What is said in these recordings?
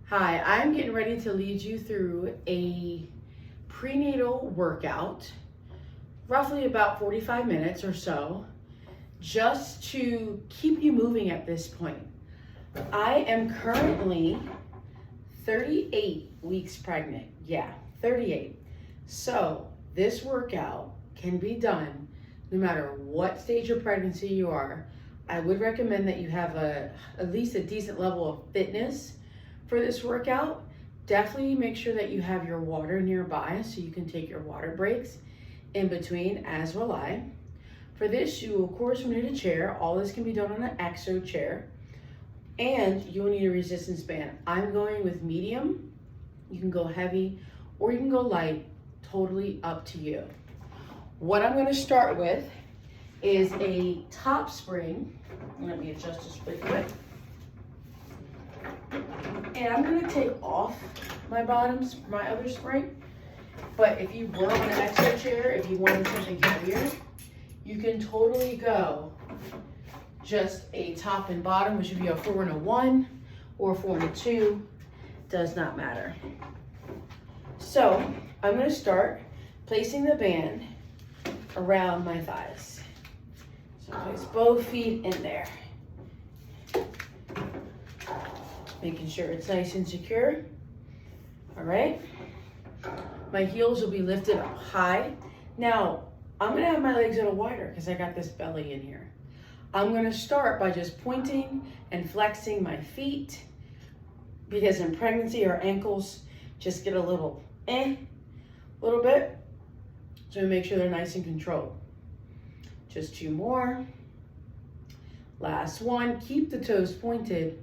Hi, I'm getting ready to lead you through a prenatal workout, roughly about 45 minutes or so, just to keep you moving at this point. I am currently 38 weeks pregnant. Yeah, 38. So this workout can be done no matter what stage of pregnancy you are. I would recommend that you have at least a decent level of fitness for this workout. Definitely make sure that you have your water nearby so you can take your water breaks in between, as will I. For this, you of course will need a chair. All this can be done on an exo chair. And you'll need a resistance band. I'm going with medium. You can go heavy or you can go light, totally up to you. What I'm gonna start with is a top spring. Let me adjust this really quick. And I'm gonna take off my bottoms, my other spring. But if you were on an extra chair, if you wanted something heavier, you can totally go just a top and bottom, which would be a 4 and a 1 or a 4 and a 2, does not matter. So I'm gonna start placing the band around my thighs. So place both feet in there. Making sure it's nice and secure. All right. My heels will be lifted up high. Now, I'm gonna have my legs a little wider because I got this belly in here. I'm gonna start by just pointing and flexing my feet because in pregnancy our ankles just get a little bit. So we make sure they're nice and controlled. Just 2 more. Last one, keep the toes pointed.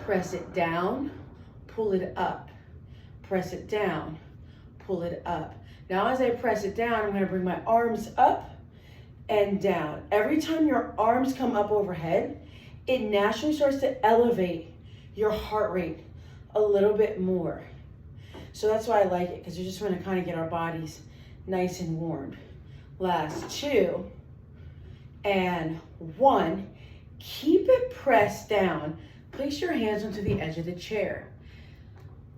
Press it down, pull it up. Press it down, pull it up. Now as I press it down, I'm gonna bring my arms up and down. Every time your arms come up overhead, it naturally starts to elevate your heart rate a little bit more. So that's why I like it, because we just wanna kind of get our bodies nice and warmed. Last 2 and 1. Keep it pressed down. Place your hands onto the edge of the chair.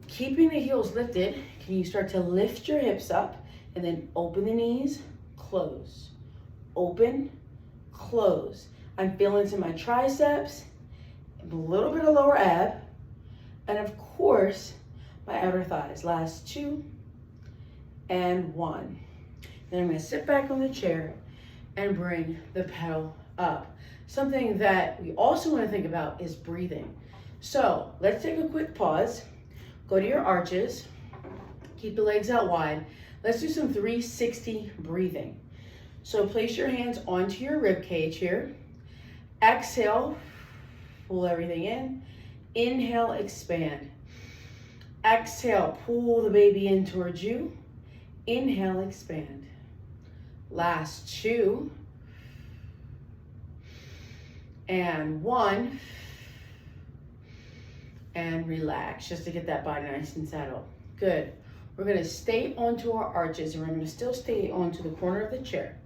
Keeping the heels lifted, can you start to lift your hips up and then open the knees, close, open, close. I'm feeling to my triceps, a little bit of lower ab, and of course, my outer thighs. Last 2 and 1. Then I'm gonna sit back on the chair and bring the pedal up. Something that we also want to think about is breathing. So let's take a quick pause. Go to your arches. Keep the legs out wide. Let's do some 360 breathing. So place your hands onto your rib cage here. Exhale, pull everything in. Inhale, expand. Exhale, pull the baby in towards you. Inhale, expand. Last 2 and 1, and relax just to get that body nice and settled. Good. We're going to stay onto our arches and we're going to still stay onto the corner of the chair.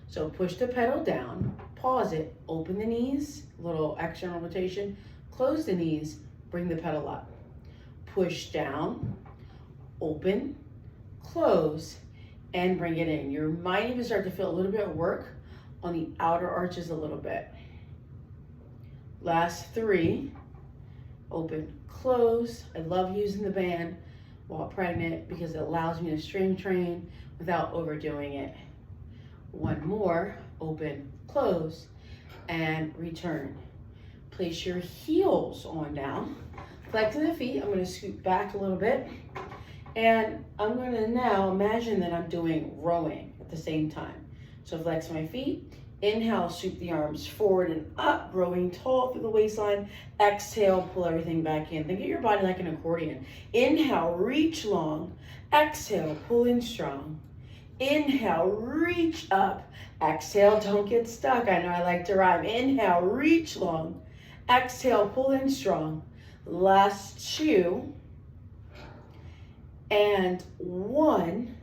So push the pedal down, pause it, open the knees, little external rotation, close the knees, bring the pedal up. Push down, open, close, and bring it in. You might even start to feel a little bit of work on the outer arches a little bit. Last 3, open, close. I love using the band while pregnant because it allows me to strength train without overdoing it. 1 more, open, close, and return. Place your heels on down. Flexing the feet, I'm gonna scoot back a little bit. And I'm gonna now imagine that I'm doing rowing at the same time. So flex my feet. Inhale, sweep the arms forward and up, growing tall through the waistline. Exhale, pull everything back in. Think of your body like an accordion. Inhale, reach long. Exhale, pull in strong. Inhale, reach up. Exhale, don't get stuck. I know I like to rhyme. Inhale, reach long. Exhale, pull in strong. Last 2 and 1,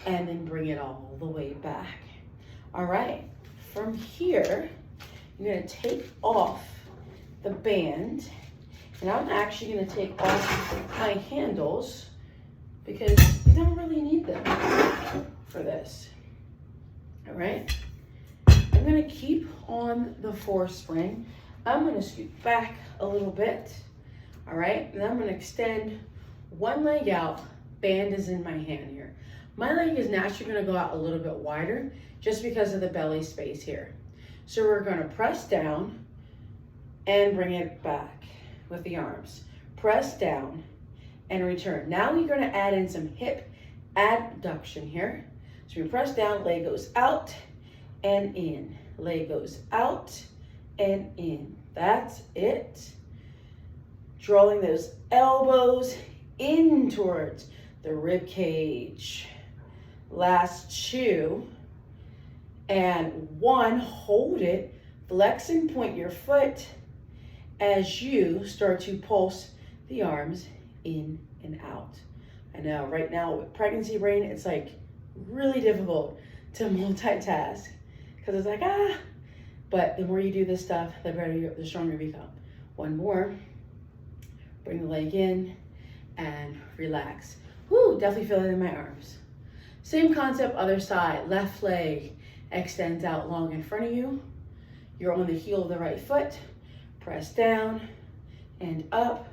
and then bring it all the way back. All right. From here, you're gonna take off the band And I'm actually going to take off my handles because you don't really need them for this. All right. I'm going to keep on the force spring. I'm going to scoot back a little bit. All right. And I'm going to extend one leg out. Band is in my hand here. My leg is naturally going to go out a little bit wider just because of the belly space here. So we're going to press down and bring it back with the arms. Press down and return. Now we're going to add in some hip abduction here. So we press down, leg goes out and in. Leg goes out and in. That's it. Drawing those elbows in towards the rib cage. Last 2 and 1. Hold it. Flex and point your foot as you start to pulse the arms in and out. I know right now with pregnancy brain, it's like really difficult to multitask because it's like, but the more you do this stuff, the better the stronger you become. 1 more. Bring the leg in and relax. Woo, definitely feel it in my arms. Same concept, other side. Left leg extends out long in front of you. You're on the heel of the right foot. Press down and up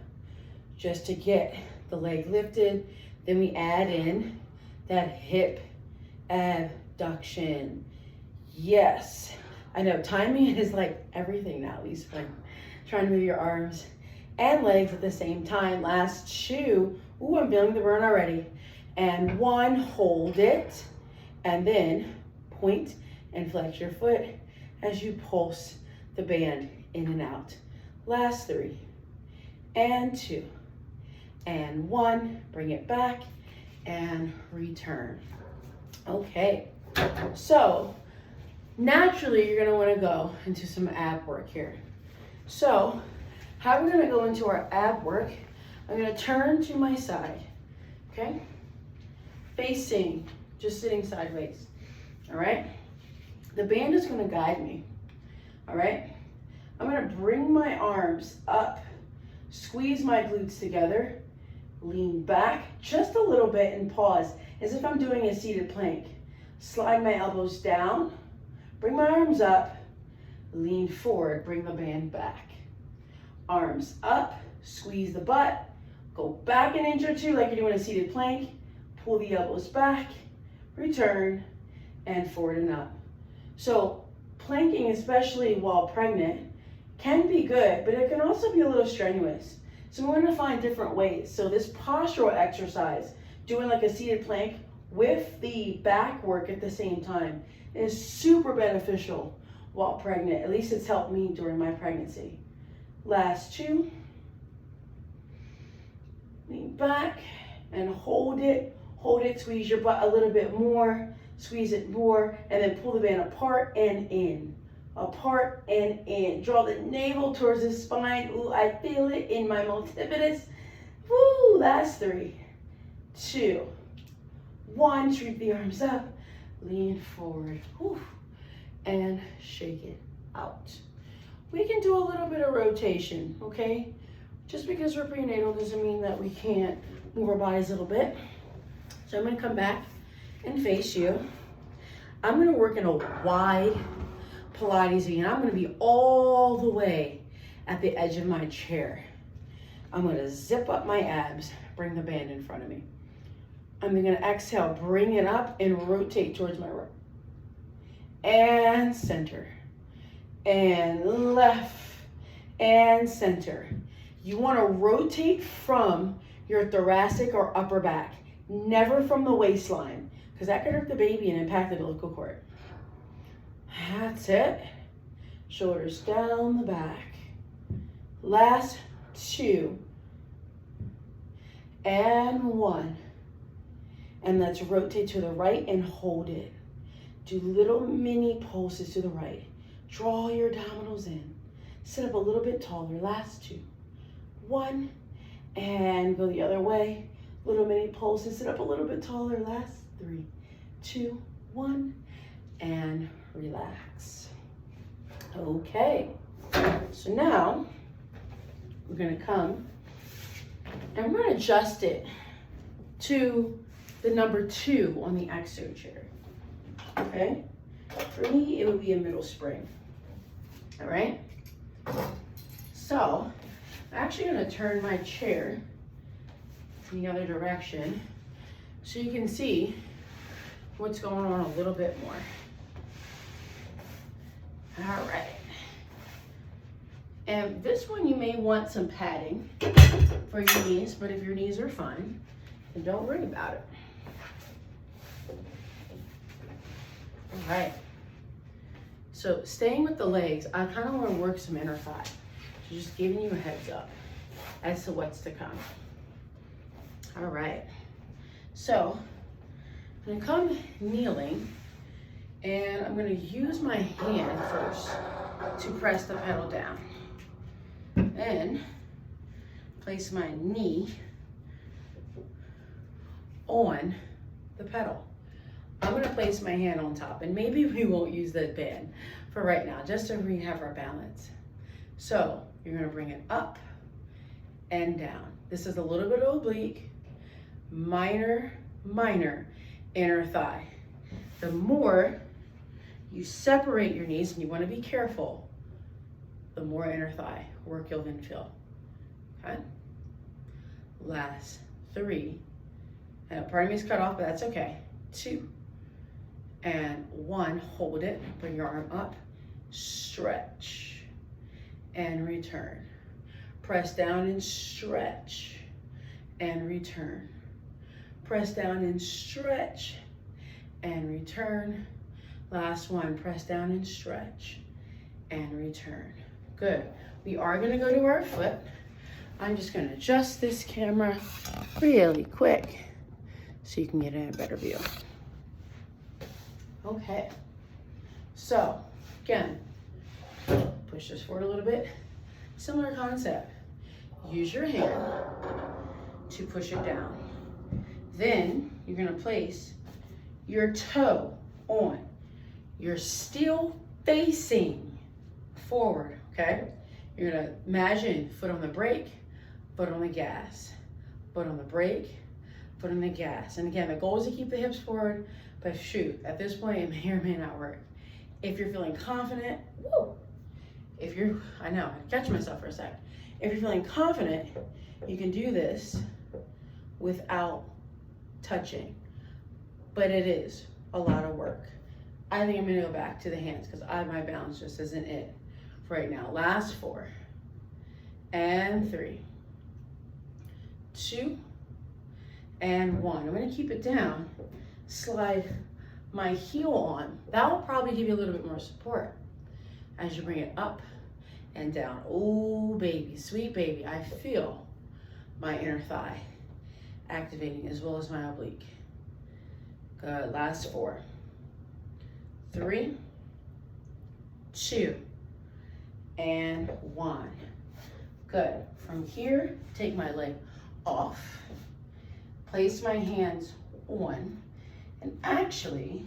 just to get the leg lifted. Then we add in that hip abduction. Yes, I know timing is like everything now. These like trying to move your arms and legs at the same time. Last 2. Ooh, I'm feeling the burn already. And 1, hold it, and then point and flex your foot as you pulse the band in and out. Last 3, and 2, and 1. Bring it back and return. Okay, so naturally you're gonna wanna go into some ab work here. So how we're gonna go into our ab work, I'm gonna turn to my side, okay? Facing, just sitting sideways, all right? The band is gonna guide me, all right? I'm gonna bring my arms up, squeeze my glutes together, lean back just a little bit and pause as if I'm doing a seated plank. Slide my elbows down, bring my arms up, lean forward, bring the band back. Arms up, squeeze the butt, go back an inch or 2 like you're doing a seated plank, pull the elbows back, return, and forward and up. So planking, especially while pregnant, can be good, but it can also be a little strenuous. So we're gonna find different ways. So this postural exercise, doing like a seated plank with the back work at the same time, is super beneficial while pregnant. At least it's helped me during my pregnancy. Last 2. Lean back and hold it, squeeze your butt a little bit more, squeeze it more, and then pull the band apart and in. Apart and in. Draw the navel towards the spine. Ooh, I feel it in my multifidus. Woo, last 3, 2, 1. Sweep the arms up, lean forward, woo, and shake it out. We can do a little bit of rotation, okay? Just because we're prenatal doesn't mean that we can't move our bodies a little bit. So I'm gonna come back and face you. I'm gonna work in a wide Pilates V, and I'm gonna be all the way at the edge of my chair. I'm gonna zip up my abs, bring the band in front of me. I'm gonna exhale, bring it up and rotate towards my right. And center. And left and center. You wanna rotate from your thoracic or upper back, never from the waistline, because that could hurt the baby and impact the umbilical cord. That's it. Shoulders down the back. Last 2. And 1. And let's rotate to the right and hold it. Do little mini pulses to the right. Draw your abdominals in. Sit up a little bit taller. Last 2. 1. And go the other way. Little mini pulses. Sit up a little bit taller. Last 3, 2, 1. And relax. Okay. So now we're gonna come and we're gonna adjust it to the number 2 on the exo chair, okay? For me, it would be a middle spring, all right? So, I'm actually gonna turn my chair in the other direction so you can see what's going on a little bit more. All right. And this one you may want some padding for your knees, but if your knees are fine, then don't worry about it. All right. So staying with the legs, I kind of want to work some inner thigh. So just giving you a heads up as to what's to come. All right. So I'm gonna come kneeling and I'm gonna use my hand first to press the pedal down. Then place my knee on the pedal. I'm gonna place my hand on top, and maybe we won't use that band for right now, just so we have our balance. So you're gonna bring it up and down. This is a little bit oblique, minor inner thigh. The more you separate your knees, and you wanna be careful, the more inner thigh work you'll then feel, okay? Last 3, and part of me is cut off, but that's okay. 2, and 1, hold it, bring your arm up, stretch, and return. Press down and stretch, and return. Press down and stretch, and return. Last one, press down and stretch, and return. Good. We are gonna go to our foot. I'm just gonna adjust this camera really quick so you can get a better view. Okay, so again, push this forward a little bit. Similar concept. Use your hand to push it down. Then you're gonna place your toe on. You're still facing forward, okay? You're gonna imagine foot on the brake, foot on the gas, foot on the brake, foot on the gas. And again, the goal is to keep the hips forward, but shoot, at this point, it may or may not work. If you're feeling confident, woo! I know, I catch myself for a sec. If you're feeling confident, you can do this without touching, but it is a lot of work. I think I'm gonna go back to the hands because my balance just isn't it for right now. Last 4, and 3, 2, and 1. I'm gonna keep it down, slide my heel on. That will probably give you a little bit more support as you bring it up and down. Oh, baby, sweet baby. I feel my inner thigh activating as well as my oblique. Good, last 4, 3, 2, and 1. Good. From here, take my leg off, place my hands on, and actually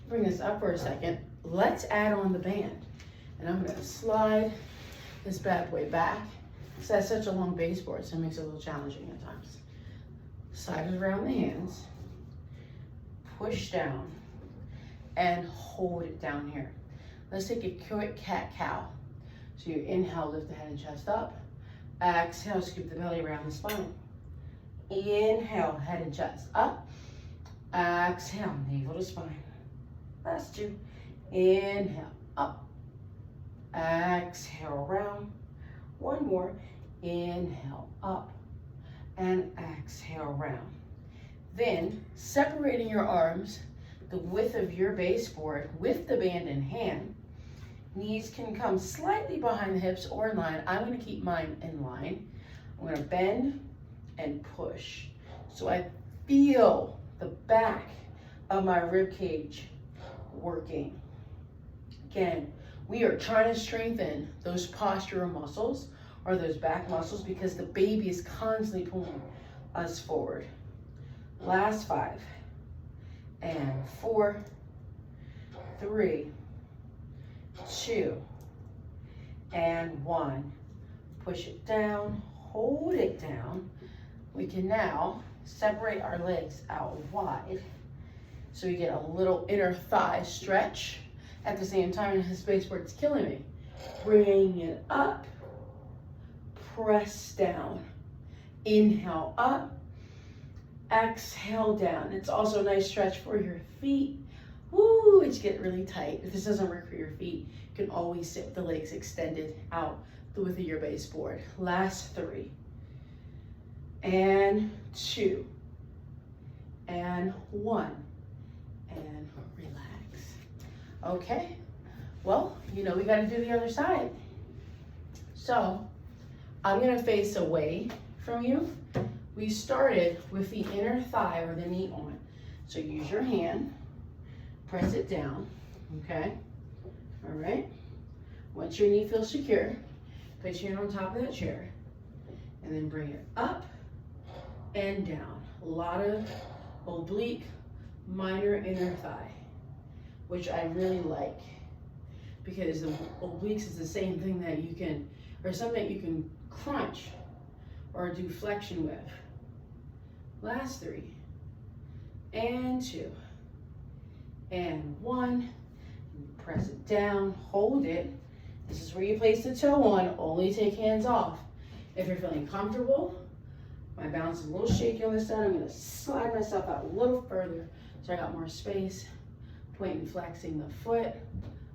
bring this up for a second. Let's add on the band. And I'm gonna slide this bad boy back. Because that's such a long baseboard, so it makes it a little challenging at times. Slide it around the hands, push down, and hold it down here. Let's take a quick cat-cow. So you inhale, lift the head and chest up. Exhale, scoop the belly around the spine. Inhale, head and chest up. Exhale, navel to spine. Last 2. Inhale, up. Exhale, round. 1 more. Inhale, up. And exhale, round. Then, separating your arms the width of your baseboard with the band in hand. Knees can come slightly behind the hips or in line. I'm going to keep mine in line. I'm going to bend and push. So I feel the back of my rib cage working. Again, we are trying to strengthen those postural muscles or those back muscles because the baby is constantly pulling us forward. Last 5 and 4, 3, 2, and 1. push it down, hold it down. We can now separate our legs out wide so we get a little inner thigh stretch at the same time in a space where it's killing me. Bringing it up, press down. Inhale up, exhale down. It's also a nice stretch for your feet. Woo, it's getting really tight. If this doesn't work for your feet, you can always sit with the legs extended out the width of your baseboard. Last 3. And 2. And 1. And relax. Okay, well, you know we gotta do the other side. So, I'm gonna face away from you. We started with the inner thigh or the knee on. So use your hand, press it down, okay? All right? Once your knee feels secure, place your hand on top of that chair, and then bring it up and down. A lot of oblique, minor inner thigh, which I really like, because the obliques is the same thing that you can, or something that you can crunch or do flexion with. Last 3. And 2. And 1. Press it down, hold it. This is where you place the toe on, only take hands off. If you're feeling comfortable, my balance is a little shaky on this side, I'm gonna slide myself out a little further so I got more space. Point and flexing the foot.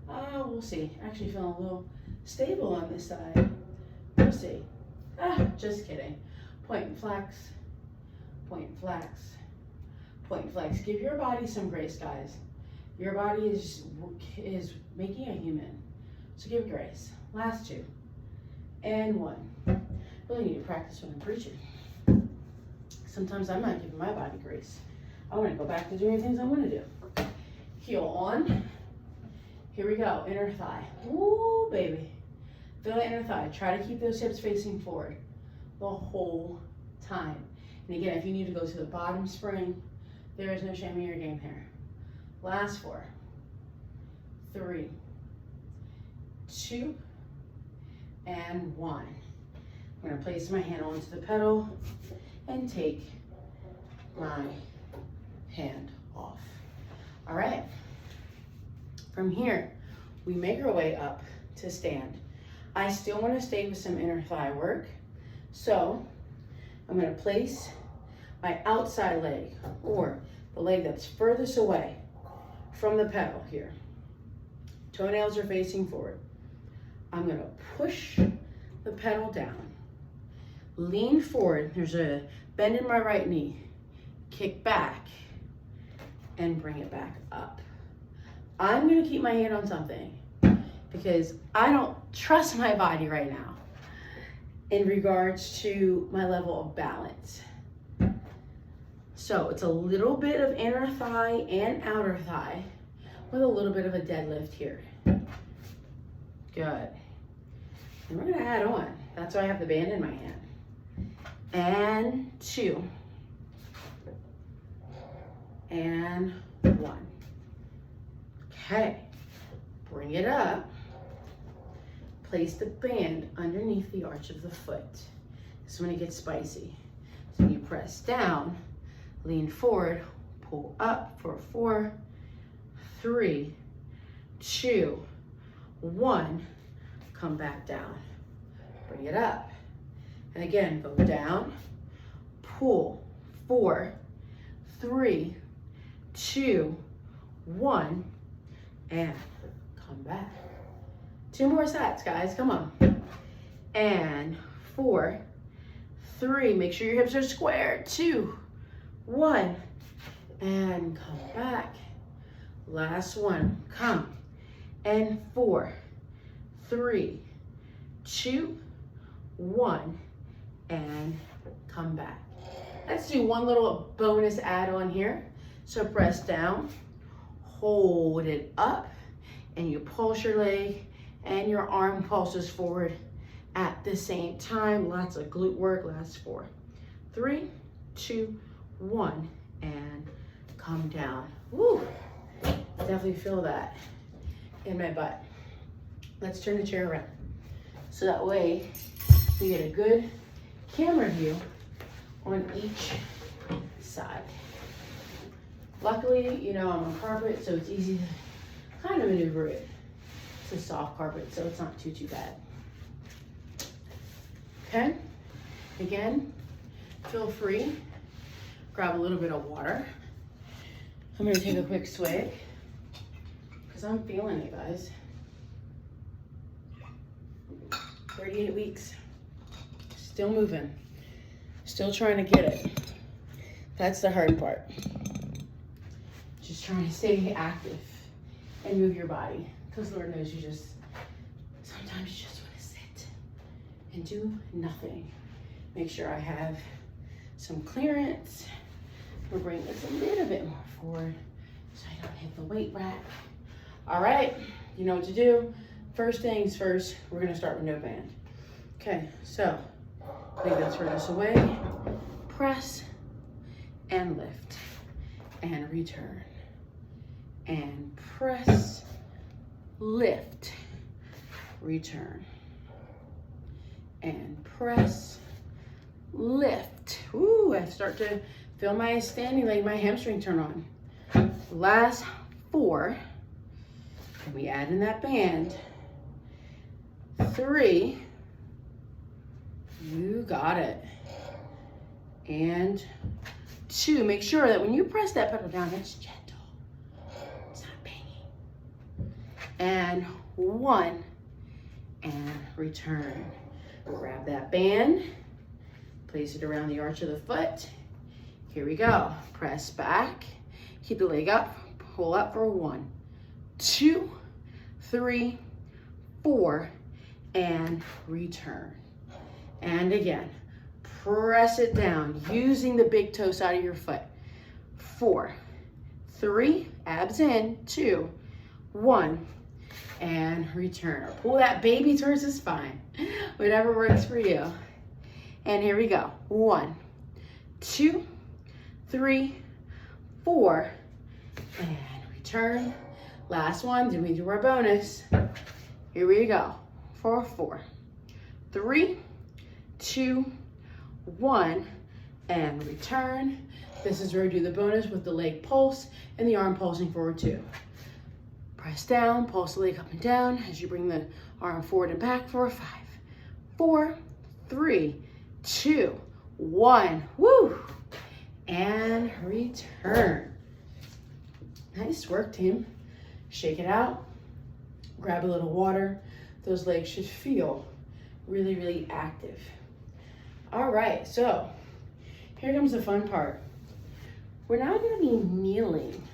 We'll see. Actually feeling a little stable on this side. We'll see. Just kidding. Point and flex, point and flex, point and flex. Give your body some grace, guys. Your body is making a human, so give grace. Last 2. And 1. Really need to practice when I'm preaching. Sometimes I'm not giving my body grace. I want to go back to doing things I want to do. Heel on. Here we go, inner thigh. Ooh, baby. Feel the inner thigh. Try to keep those hips facing forward the whole time. And again, if you need to go to the bottom spring, there is no shame in your game here. Last 4, 3, 2, and 1. I'm gonna place my hand onto the pedal and take my hand off. All right. From here, we make our way up to stand. I still want to stay with some inner thigh work. So I'm going to place my outside leg, or the leg that's furthest away from the pedal here. Toenails are facing forward. I'm going to push the pedal down. Lean forward. There's a bend in my right knee. Kick back and bring it back up. I'm going to keep my hand on something because I don't trust my body right now in regards to my level of balance. So it's a little bit of inner thigh and outer thigh with a little bit of a deadlift here. Good. And we're going to add on. That's why I have the band in my hand. And 2. And 1. Okay. Bring it up. Place the band underneath the arch of the foot. This is when it gets spicy. So you press down, lean forward, pull up for 4, 3, 2, 1. Come back down. Bring it up. And again, go down, pull, 4, 3, 2, 1, and come back. 2 more sets, guys, come on. And 4, 3, make sure your hips are square, 2, 1, and come back. Last one, come. And 4, 3, 2, 1, and come back. Let's do one little bonus add-on here. So press down, hold it up, and you pulse your leg, and your arm pulses forward at the same time. Lots of glute work. Last 4, 3, 2, 1, and come down. Woo! Definitely feel that in my butt. Let's turn the chair around. So that way We get a good camera view on each side. Luckily, you know, I'm on carpet, so it's easy to kind of maneuver it. It's a soft carpet, so it's not too bad. Okay, again, feel free, grab a little bit of water. I'm gonna take a quick swig, because I'm feeling it, guys. 38 weeks, still moving, still trying to get it. That's the hard part. Just trying to stay active and move your body, because Lord knows sometimes you just want to sit and do nothing. Make sure I have some clearance. We'll bring this a little bit more forward so I don't hit the weight rack. All right, you know what to do. First things first, we're gonna start with no band. Okay, so leave that furthest away. Press and lift and return. And press, lift, return. And press, lift. Ooh, I start to feel my standing leg, my hamstring turn on. Last 4. And we add in that band. 3. You got it. And 2. Make sure that when you press that pedal down, it's gentle. It's not banging. And 1. And return. Grab that band. Place it around the arch of the foot. Here we go. Press back. Keep the leg up. Pull up for 1, 2, 3, 4. And return. And again, press it down using the big toe side of your foot. 4, 3, abs in, 2, 1, and return. Or pull that baby towards the spine, whatever works for you. And here we go. 1, 2, 3, 4, and return. Last one, then we do our bonus. Here we go. For 4, 3, 2, 1, and return. This is where we do the bonus with the leg pulse and the arm pulsing forward too. Press down, pulse the leg up and down as you bring the arm forward and back for 5, 4, 3, 2, 1. Woo! And return. Nice work, team. Shake it out. Grab a little water. Those legs should feel really, really active. All right, so here comes the fun part. We're now gonna be kneeling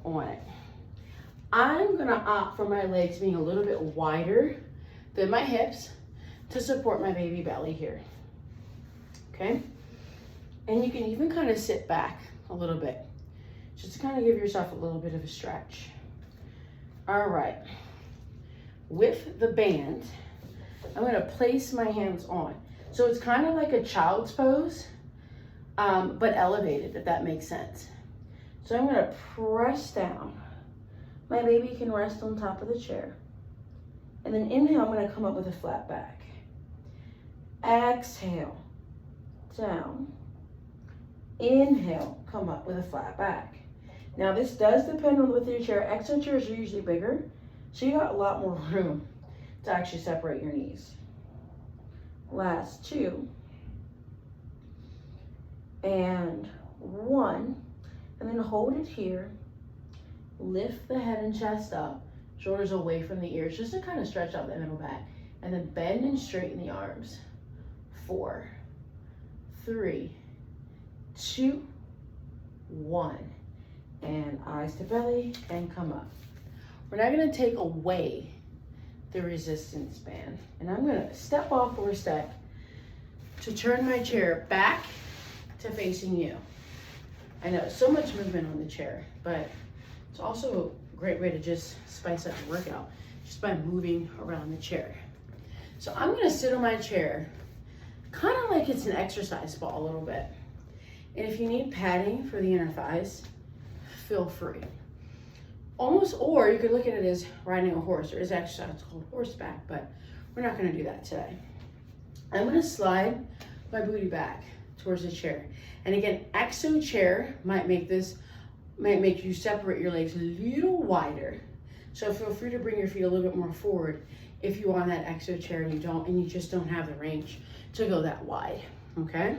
on it. I'm gonna opt for my legs being a little bit wider than my hips to support my baby belly here, okay? And you can even kind of sit back a little bit, just to kind of give yourself a little bit of a stretch. All right. With the band, I'm gonna place my hands on. So it's kind of like a child's pose, but elevated, if that makes sense. So I'm gonna press down. My baby can rest on top of the chair. And then inhale, I'm gonna come up with a flat back. Exhale, down. Inhale, come up with a flat back. Now this does depend on the width of your chair. Exo chairs are usually bigger, so you got a lot more room to actually separate your knees. Last 2. And 1. And then hold it here. Lift the head and chest up. Shoulders away from the ears, just to kind of stretch out the middle back. And then bend and straighten the arms. 4, 3, 2, 1. And eyes to belly and come up. We're now gonna take away the resistance band. And I'm gonna step off for a sec to turn my chair back to facing you. I know, so much movement on the chair, but it's also a great way to just spice up the workout, just by moving around the chair. So I'm gonna sit on my chair, kind of like it's an exercise ball a little bit. And if you need padding for the inner thighs, feel free. Almost, or you could look at it as riding a horse. There is exercise called horseback, but we're not gonna do that today. I'm gonna slide my booty back towards the chair. And again, exo chair might make you separate your legs a little wider. So feel free to bring your feet a little bit more forward if you're on that exo chair and you just don't have the range to go that wide, okay?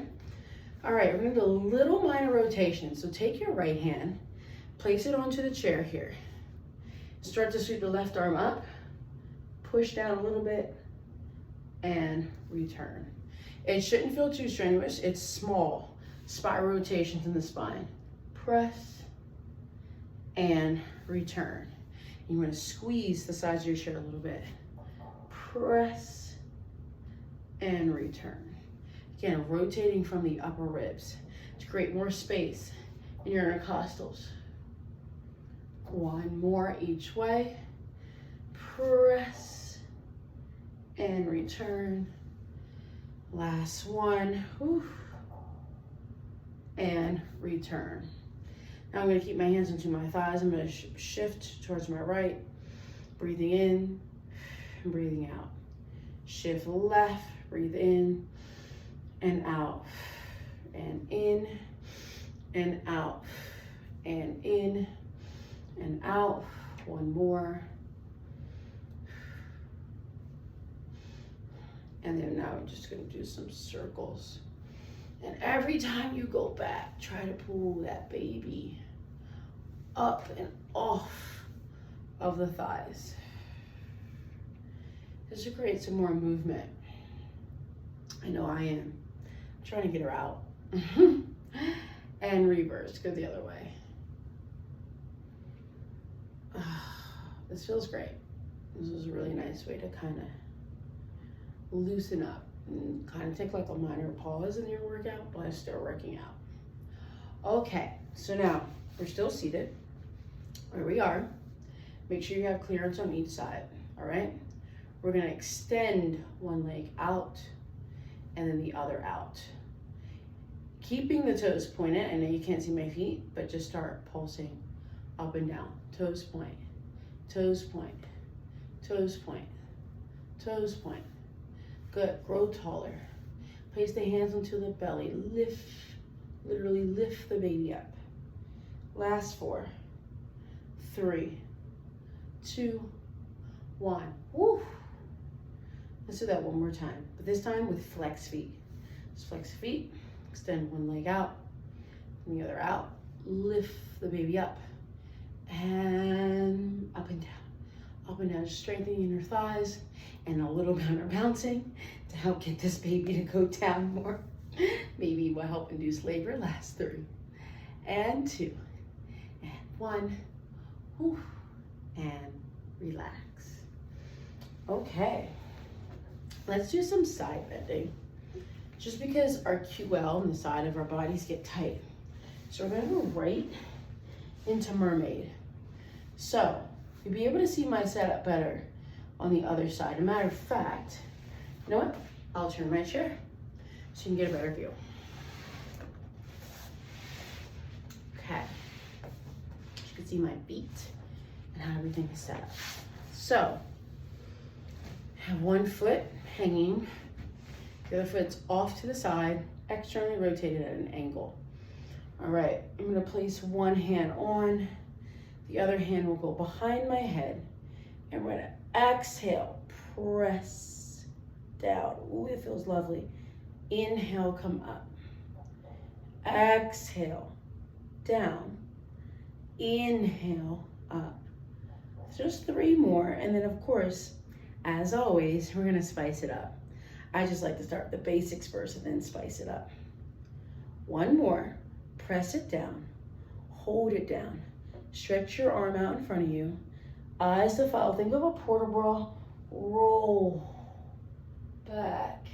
All right, we're gonna do a little minor rotation. So take your right hand, place it onto the chair here. Start to sweep the left arm up, push down a little bit, and return. It shouldn't feel too strenuous. It's small spiral rotations in the spine. Press and return. You want to squeeze the sides of your chair a little bit. Press and return. Again, rotating from the upper ribs to create more space in your intercostals. One more each way. Press and return. Last one. Whew. And return. Now I'm going to keep my hands into my thighs. I'm going to shift towards my right. Breathing in and breathing out. Shift left. Breathe in and out. And in and out. And in and out. One more. And then now I'm just going to do some circles. And every time you go back, try to pull that baby up and off of the thighs. Just to create some more movement. I know I am. I'm trying to get her out. And reverse, go the other way. This feels great. This is a really nice way to kind of loosen up and kind of take like a minor pause in your workout while still working out. Okay, so now we're still seated. Where we are. Make sure you have clearance on each side, all right? We're gonna extend one leg out and then the other out. Keeping the toes pointed. I know you can't see my feet, but just start pulsing up and down. Toes point, toes point, toes point, toes point. Good, grow taller. Place the hands onto the belly. Lift, literally lift the baby up. Last 4, 3, 2, 1. Woo. Let's do that one more time, but this time with flex feet. Just flex feet, extend one leg out, and the other out. Lift the baby up, and up and down. Up and down, just strengthening in your thighs, and a little bit of bouncing to help get this baby to go down more. Maybe will help induce labor. Last 3, and 2, and 1, whew, and relax. Okay, let's do some side bending. Just because our QL and the side of our bodies get tight. So we're gonna go right into mermaid. So you'll be able to see my setup better on the other side. As a matter of fact, you know what? I'll turn my chair so you can get a better view. Okay. You can see my feet and how everything is set up. So, have one foot hanging, the other foot's off to the side, externally rotated at an angle. All right, I'm gonna place one hand on, the other hand will go behind my head, and we're gonna exhale, press down. Ooh, it feels lovely. Inhale, come up. Exhale, down. Inhale, up. Just 3 more, and then of course, as always, we're gonna spice it up. I just like to start with the basics first and then spice it up. 1 more, press it down, hold it down. Stretch your arm out in front of you. Eyes to follow. Think of a porta bra. Roll back.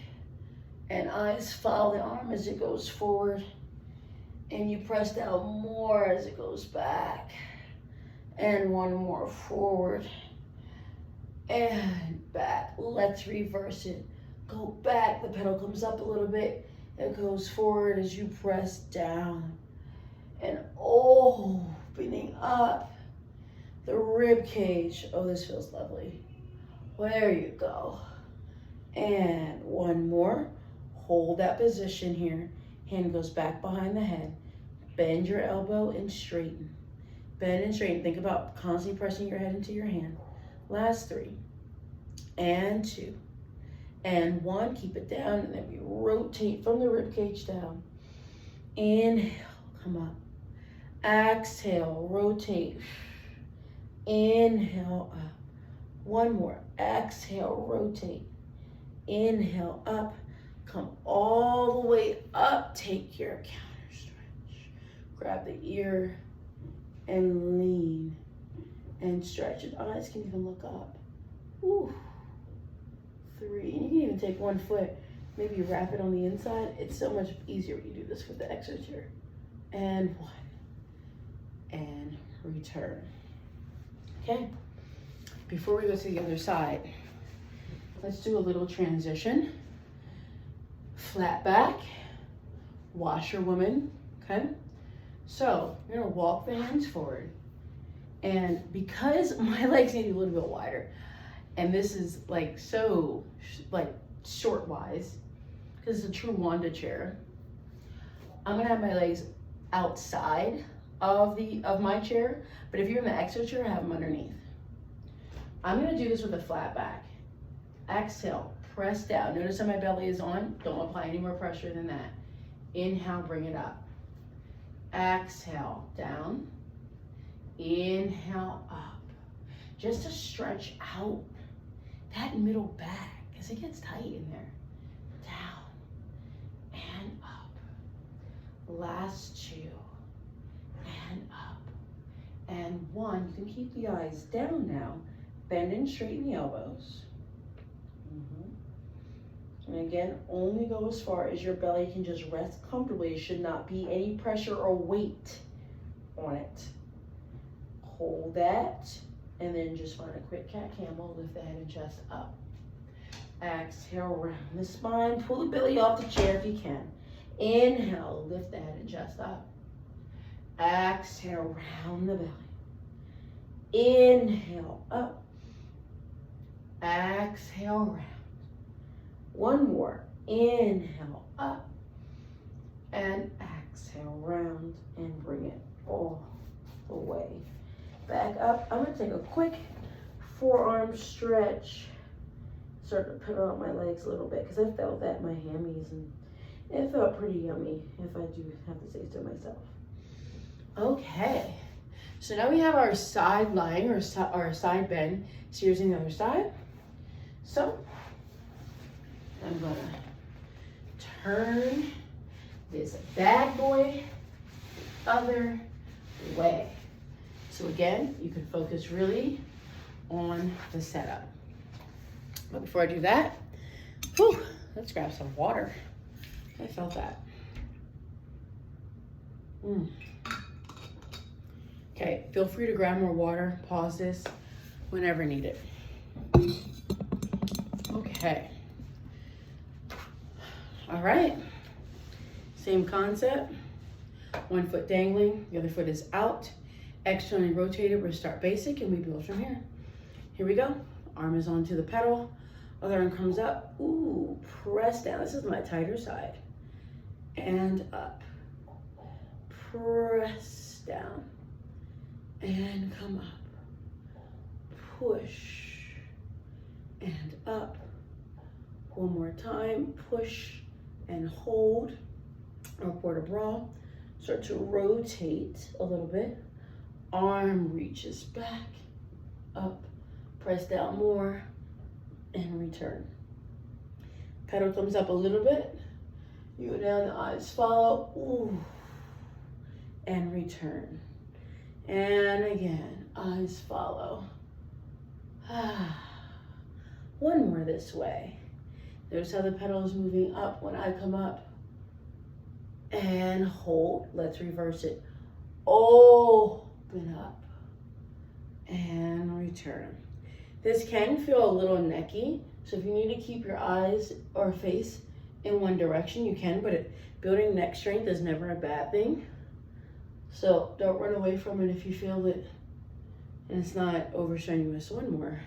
And eyes follow the arm as it goes forward. And you press down more as it goes back. And 1 more forward. And back. Let's reverse it. Go back. The pedal comes up a little bit. It goes forward as you press down. And opening up the rib cage. Oh, this feels lovely. There you go. And one more. Hold that position here. Hand goes back behind the head. Bend your elbow and straighten. Bend and straighten. Think about constantly pressing your head into your hand. Last 3. And 2. And 1. Keep it down, and then we rotate from the rib cage down. Inhale, come up. Exhale, rotate. Inhale, up. One more. Exhale, rotate. Inhale, up. Come all the way up. Take your counter stretch. Grab the ear and lean and stretch. And eyes can even look up. Ooh. 3. And you can even take one foot, maybe wrap it on the inside. It's so much easier when you do this with the exercise chair. And 1. And return. Okay. Before we go to the other side, let's do a little transition. Flat back, washerwoman, okay? So you're gonna walk the hands forward. And because my legs need to be a little bit wider, and this is like so like short wise, because it's a true Wanda chair, I'm gonna have my legs outside of my chair, but if you're in the exo chair, have them underneath. I'm gonna do this with a flat back. Exhale, press down. Notice how my belly is on. Don't apply any more pressure than that. Inhale, bring it up. Exhale, down. Inhale, up. Just to stretch out that middle back, because it gets tight in there. Down and up. Last 2. And up. And 1. You can keep the eyes down now. Bend and straighten the elbows. And again, only go as far as your belly can just rest comfortably. It should not be any pressure or weight on it. Hold that, and then just find a quick cat camel. Lift the head and chest up. Exhale, round the spine. Pull the belly off the chair if you can. Inhale, lift the head and chest up. Exhale, round the belly. Inhale, up. Exhale, round. One more. Inhale, up. And exhale, round. And bring it all the way back up. I'm going to take a quick forearm stretch. Start to put out my legs a little bit, because I felt that in my hammies, and it felt pretty yummy, if I do have to say so myself. Okay. So now we have our side lying, or our side bend. So using the other side. So I'm gonna turn this bad boy other way. So again, you can focus really on the setup. But before I do that, let's grab some water. I felt that. Okay, feel free to grab more water. Pause this whenever needed. Okay. All right. Same concept. One foot dangling, the other foot is out. Externally rotated, we're gonna start basic and we build from here. Here we go. Arm is onto the pedal. Other arm comes up. Ooh, press down. This is my tighter side. And up. Press down. And come up. Push. And up. One more time. Push and hold. Or port a bra. Start to rotate a little bit. Arm reaches back. Up. Press down more. And return. Pedal comes up a little bit. You go down, the eyes follow. Ooh. And return. And again, eyes follow. One more this way. Notice how the pedal is moving up when I come up. And hold. Let's reverse it. Open up. And return. This can feel a little necky, so if you need to keep your eyes or face in one direction, you can, but building neck strength is never a bad thing. So don't run away from it if you feel it and it's not over strenuous. One more.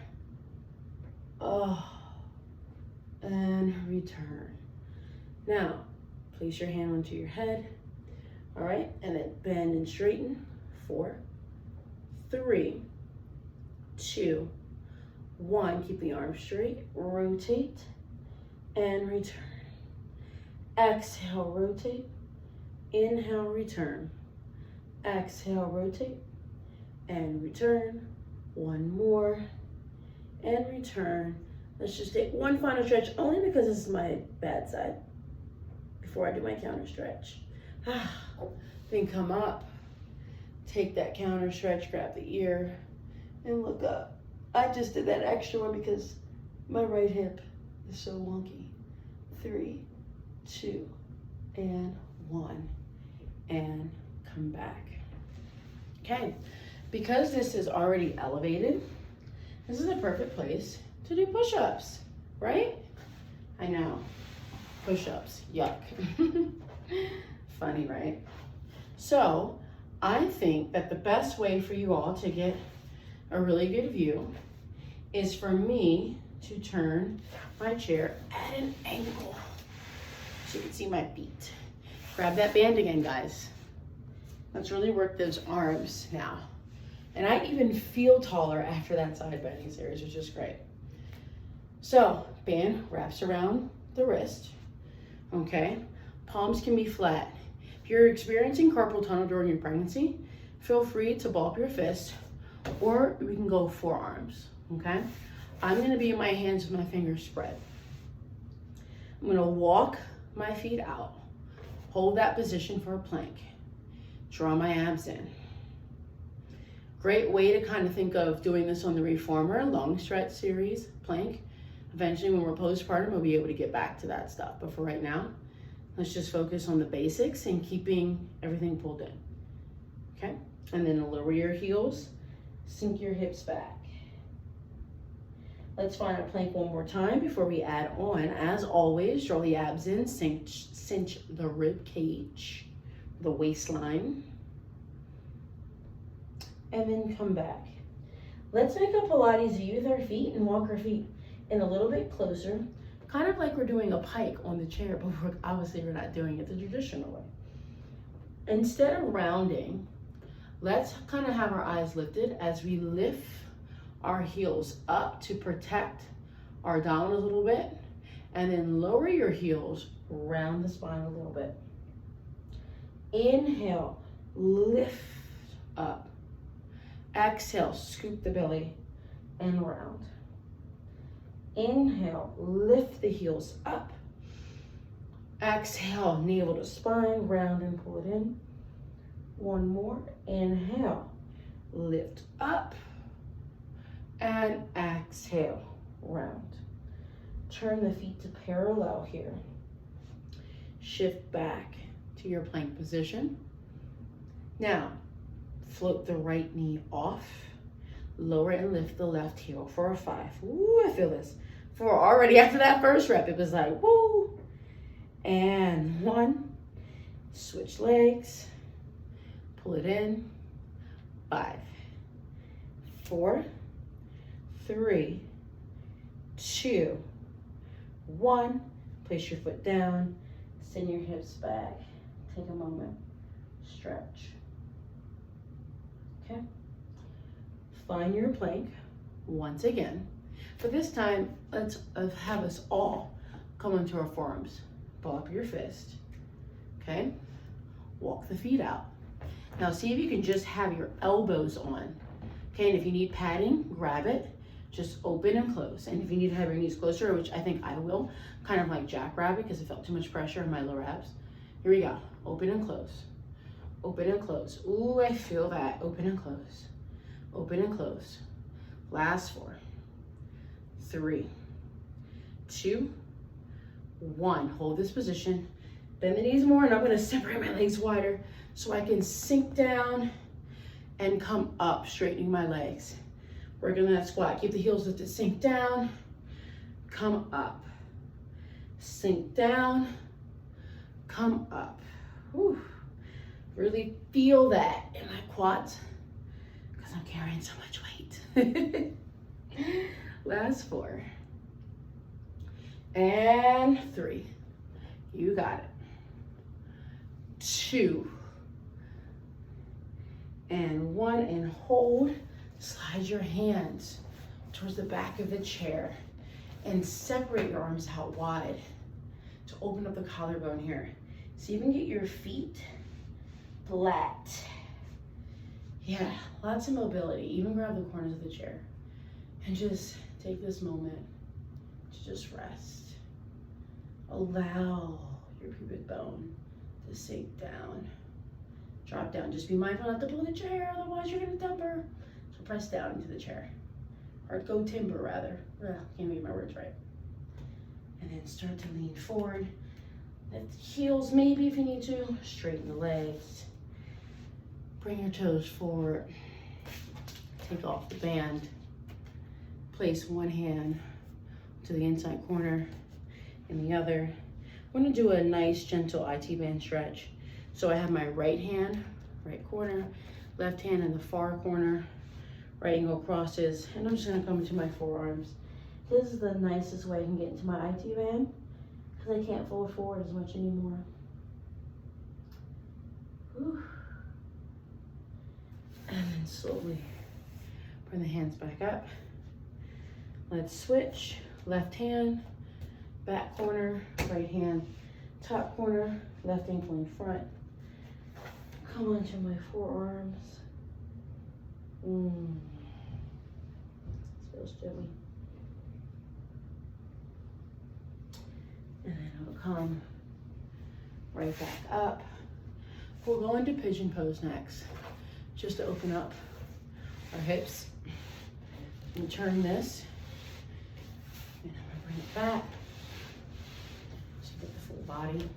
and return. Now, place your hand onto your head. All right, and then bend and straighten. 4, 3, 2, 1. Keep the arms straight. Rotate and return. Exhale, rotate. Inhale, return. Exhale, rotate and return. One more and return. Let's just take one final stretch, only because this is my bad side, before I do my counter stretch. Then come up, take that counter stretch, grab the ear, and look up. I just did that extra one because my right hip is so wonky. 3, 2, and 1, and come back. Okay, because this is already elevated, this is a perfect place to do push-ups, right? I know, push-ups, yuck. Funny, right? So I think that the best way for you all to get a really good view is for me to turn my chair at an angle so you can see my feet. Grab that band again, guys. Let's really work those arms now. And I even feel taller after that side bending series, which is great. So band wraps around the wrist, okay? Palms can be flat. If you're experiencing carpal tunnel during your pregnancy, feel free to ball up your fist, or we can go forearms, okay? I'm gonna be in my hands with my fingers spread. I'm gonna walk my feet out, hold that position for a plank, draw my abs in. Great way to kind of think of doing this on the reformer, long stretch series, plank. Eventually when we're postpartum, we'll be able to get back to that stuff. But for right now, let's just focus on the basics and keeping everything pulled in, okay? And then lower your heels, sink your hips back. Let's find our plank one more time before we add on. As always, draw the abs in, cinch the rib cage, the waistline, and then come back. Let's make a Pilates view with our feet and walk our feet in a little bit closer, kind of like we're doing a pike on the chair, but obviously we're not doing it the traditional way. Instead of rounding, let's kind of have our eyes lifted as we lift our heels up to protect our abdominals a little bit, and then lower your heels, round the spine a little bit. Inhale, lift up. Exhale, scoop the belly and round. Inhale, lift the heels up. Exhale, navel to spine, round and pull it in. One more, inhale, lift up. And exhale, round. Turn the feet to parallel here. Shift back to your plank position. Now, float the right knee off. Lower and lift the left heel for a 5. Ooh, I feel this. 4, already after that first rep, it was like, woo. And 1, switch legs, pull it in. 5, 4, 3, 2, 1. Place your foot down, send your hips back. Take a moment, stretch. Okay. Find your plank once again, but this time let's have us all come onto our forearms. Ball up your fist, okay? Walk the feet out. Now see if you can just have your elbows on, okay? And if you need padding, grab it. Just open and close. And if you need to have your knees closer, which I think I will, kind of like jackrabbit because it felt too much pressure in my lower abs. Here we go, open and close. Open and close. Ooh, I feel that, open and close. Open and close. Last 4, 3, 2, 1. Hold this position. Bend the knees more, and I'm gonna separate my legs wider so I can sink down and come up, straightening my legs. Working on that squat. Keep the heels lifted, sink down, come up. Sink down, come up. Whew. Really feel that in my quads, because I'm carrying so much weight. Last 4. And 3. You got it. 2. And 1, and hold. Slide your hands towards the back of the chair and separate your arms out wide to open up the collarbone here. So you can get your feet flat. Yeah, lots of mobility. Even grab the corners of the chair and just take this moment to just rest. Allow your pubic bone to sink down. Drop down. Just be mindful not to pull the chair, otherwise you're gonna dump her. So press down into the chair. Or go timber rather. Can't get my words right. And then start to lean forward. Lift the heels maybe if you need to. Straighten the legs. Bring your toes forward. Take off the band. Place one hand to the inside corner and the other. We're gonna do a nice gentle IT band stretch. So I have my right hand, right corner, left hand in the far corner, right angle crosses, and I'm just gonna come into my forearms. This is the nicest way I can get into my IT band because I can't fold forward as much anymore. Whew. And then slowly bring the hands back up. Let's switch. Left hand, back corner, right hand, top corner, left ankle in front. Come onto my forearms. Feels gently. And then I'll come right back up. We'll go into pigeon pose next, just to open up our hips. And turn this, and I'm gonna bring it back. So you get the full body.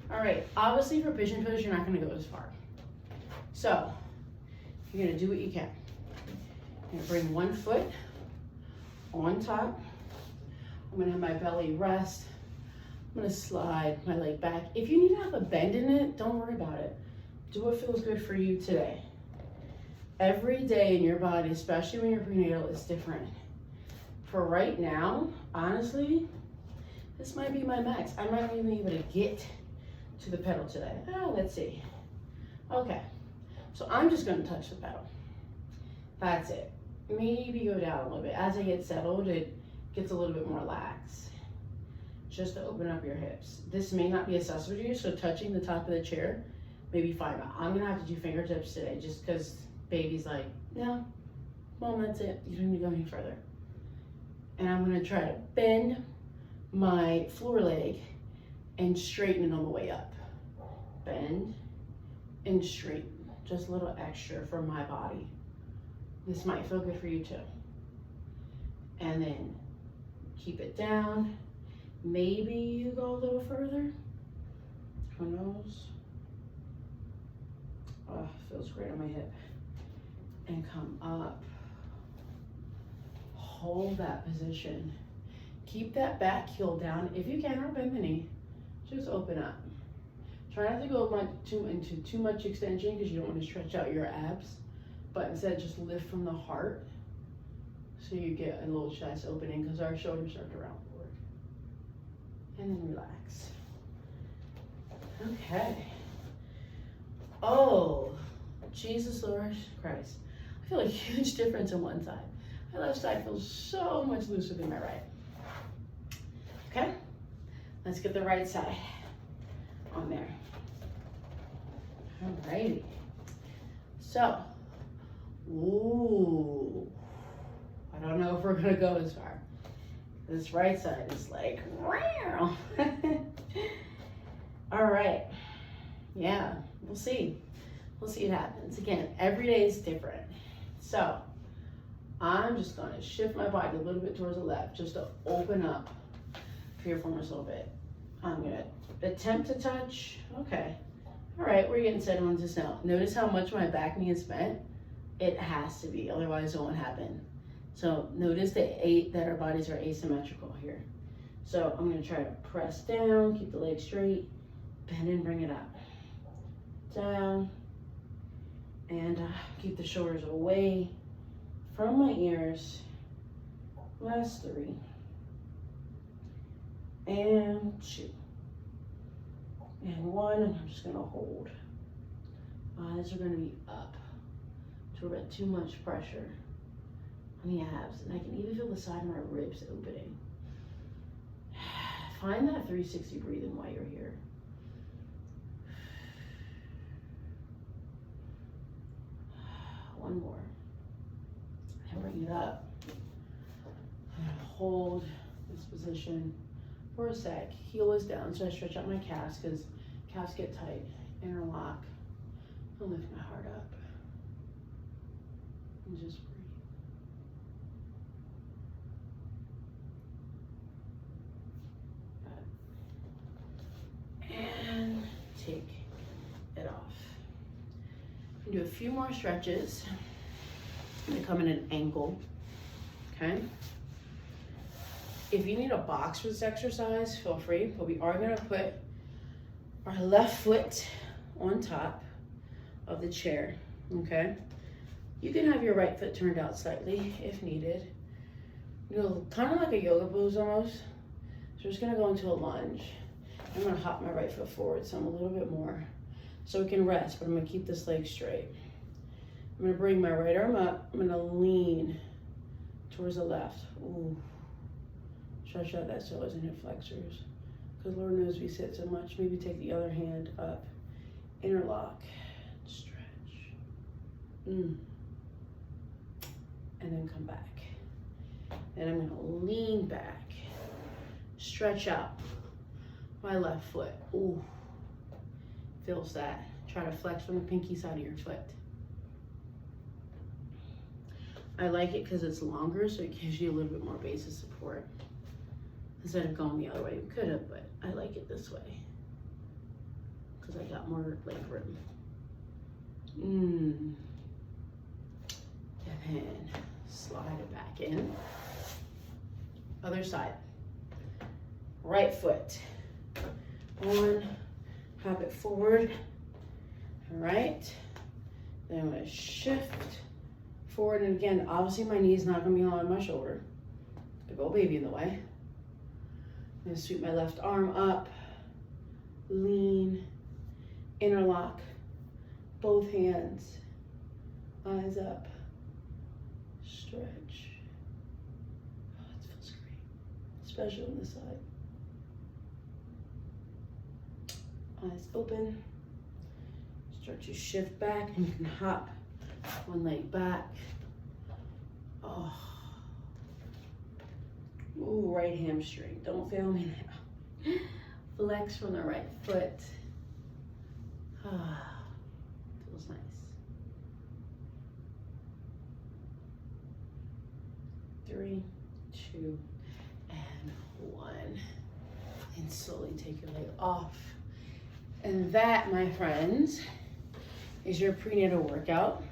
All right, obviously for pigeon pose, you're not gonna go as far. So, you're gonna do what you can. You're gonna bring one foot on top. I'm gonna have my belly rest. I'm gonna slide my leg back. If you need to have a bend in it, don't worry about it. Do what feels good for you today. Every day in your body, especially when you're prenatal, is different. For right now, honestly, this might be my max. I might not even be able to get to the pedal today. Let's see. Okay, so I'm just gonna touch the pedal. That's it. Maybe go down a little bit. As I get settled, it gets a little bit more lax. Just to open up your hips. This may not be accessible to you, so touching the top of the chair may be fine. I'm gonna have to do fingertips today just because baby's like, no, Mom, that's it. You don't need to go any further. And I'm gonna try to bend my floor leg and straighten it on the way up. Bend and straighten. Just a little extra for my body. This might feel good for you too. And then keep it down. Maybe you go a little further. Who knows? Oh, feels great on my hip. And come up. Hold that position. Keep that back heel down. If you can, or bend the knee. Just open up. Try not to go into too much extension because you don't want to stretch out your abs. But instead, just lift from the heart so you get a little chest opening because our shoulders start to round forward. And then relax. Okay. Oh, Jesus Lord Christ. I feel a huge difference on one side. My left side feels so much looser than my right. Okay, let's get the right side on there. Alrighty. So, ooh, I don't know if we're gonna go as far. This right side is like, wow. All right, yeah, we'll see. We'll see what happens. Again, every day is different. So, I'm just gonna shift my body a little bit towards the left just to open up piriformis a little bit. I'm gonna attempt to touch. Okay. All right, we're getting settled into this now. Notice how much my back knee is bent. It has to be, otherwise it won't happen. So notice that our bodies are asymmetrical here. So I'm gonna try to press down, keep the legs straight, bend and bring it up. Down, and keep the shoulders away from my ears. Last 3. and 2, and 1, and I'm just gonna hold. Eyes are gonna be up to prevent too much pressure on the abs, and I can even feel the side of my ribs opening. Find that 360 breathing while you're here. One more. And bring it up. I'm gonna hold this position for a sec. Heel is down, so I stretch out my calves because calves get tight. Interlock. And lift my heart up. And just breathe. And take it off. Do a few more stretches. I'm gonna come in an ankle, okay? If you need a box for this exercise, feel free, but we are gonna put our left foot on top of the chair, okay? You can have your right foot turned out slightly if needed. You know, kind of like a yoga pose almost. So we're just gonna go into a lunge. I'm gonna hop my right foot forward some a little bit more so we can rest, but I'm gonna keep this leg straight. I'm gonna bring my right arm up. I'm gonna lean towards the left. Ooh. Stretch out that psoas and hip flexors. Because Lord knows we sit so much. Maybe take the other hand up. Interlock. Stretch. And then come back. And I'm gonna lean back. Stretch out my left foot. Ooh. Feels that. Try to flex from the pinky side of your foot. I like it because it's longer, so it gives you a little bit more base of support. Instead of going the other way, we could have, but I like it this way because I got more leg room. And then slide it back in. Other side. Right foot. On, hop it forward. All right. Then I'm gonna shift forward, and again, obviously my knee is not gonna be on my shoulder. Big old baby in the way. I'm gonna sweep my left arm up, lean, interlock, both hands, eyes up, stretch. Oh, it feels great, especially on this side. Eyes open, start to shift back, and you can hop one leg back. Oh. Ooh, right hamstring. Don't fail me now. Flex from the right foot. Ah, feels nice. 3, 2, and 1. And slowly take your leg off. And that, my friends, is your prenatal workout.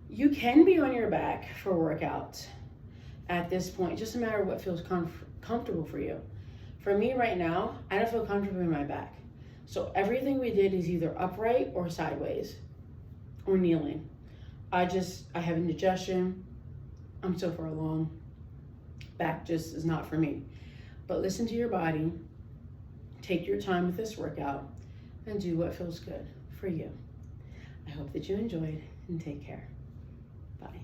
You can be on your back for workouts at this point, just a matter of what feels comfortable for you. For me right now, I don't feel comfortable in my back. So everything we did is either upright or sideways or kneeling. I have indigestion. I'm so far along. Back just is not for me. But listen to your body. Take your time with this workout and do what feels good for you. I hope that you enjoyed, and take care. Bye.